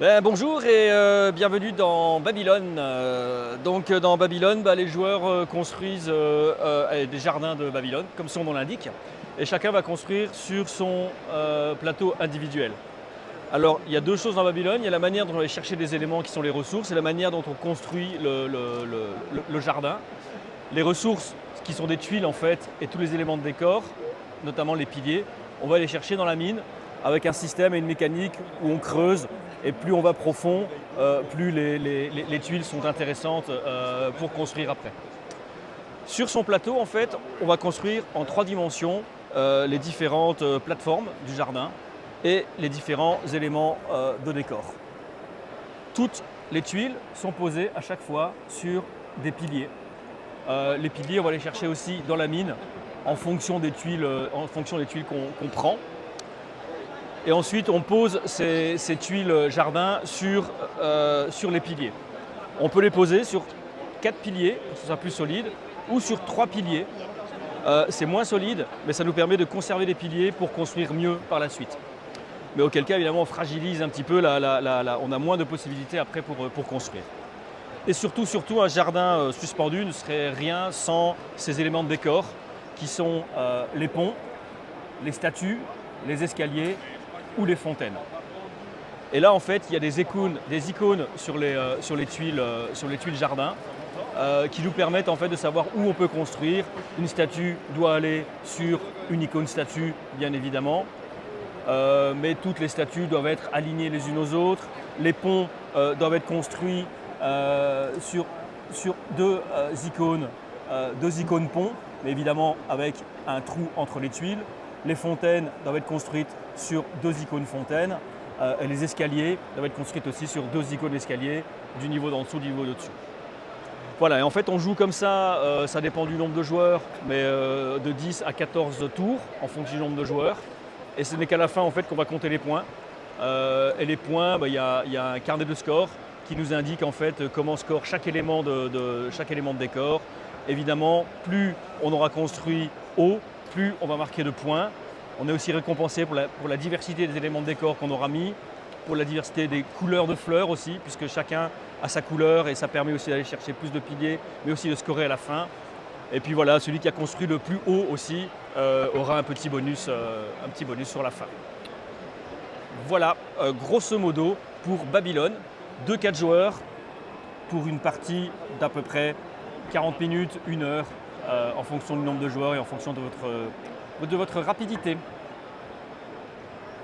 Bonjour et bienvenue dans Babylone. Dans Babylone, les joueurs construisent des jardins de Babylone, comme son nom l'indique, et chacun va construire sur son plateau individuel. Alors il y a deux choses dans Babylone, il y a la manière dont on va aller chercher des éléments qui sont les ressources et la manière dont on construit le jardin. Les ressources qui sont des tuiles en fait et tous les éléments de décor, notamment les piliers, on va les chercher dans la mine avec un système et une mécanique où on creuse et plus on va profond, plus les tuiles sont intéressantes pour construire après. Sur son plateau, en fait, on va construire en 3 dimensions les différentes plateformes du jardin et les différents éléments de décor. Toutes les tuiles sont posées à chaque fois sur des piliers. Les piliers, on va les chercher aussi dans la mine en fonction des tuiles, qu'on prend. Et ensuite, on pose ces tuiles jardin sur les piliers. On peut les poser sur 4 piliers, pour que ce soit plus solide, ou sur 3 piliers. C'est moins solide, mais ça nous permet de conserver les piliers pour construire mieux par la suite. Mais auquel cas, évidemment, on fragilise un petit peu, on a moins de possibilités après pour construire. Et surtout, un jardin suspendu ne serait rien sans ces éléments de décor qui sont les ponts, les statues, les escaliers ou les fontaines. Et là, en fait, il y a des icônes sur les tuiles jardin qui nous permettent en fait de savoir où on peut construire. Une statue doit aller sur une icône statue, bien évidemment, mais toutes les statues doivent être alignées les unes aux autres. Les ponts doivent être construits sur deux icônes ponts, mais évidemment avec un trou entre les tuiles. Les fontaines doivent être construites sur 2 icônes fontaines et les escaliers doivent être construits aussi sur 2 icônes escaliers, du niveau d'en dessous, du niveau d'au-dessus. Voilà, et en fait on joue comme ça, ça dépend du nombre de joueurs, mais de 10 à 14 tours en fonction du nombre de joueurs. Et ce n'est qu'à la fin en fait qu'on va compter les points. Et les points, il y a un carnet de score qui nous indique en fait comment score chaque élément de décor. Évidemment, plus on aura construit haut, plus on va marquer de points. On est aussi récompensé pour la diversité des éléments de décor qu'on aura mis, pour la diversité des couleurs de fleurs aussi, puisque chacun a sa couleur et ça permet aussi d'aller chercher plus de piliers, mais aussi de scorer à la fin. Et puis voilà, celui qui a construit le plus haut aussi aura un petit bonus sur la fin. Voilà, grosso modo, pour Babylone, 2-4 joueurs pour une partie d'à peu près 40 minutes, 1 heure, en fonction du nombre de joueurs et en fonction de votre rapidité.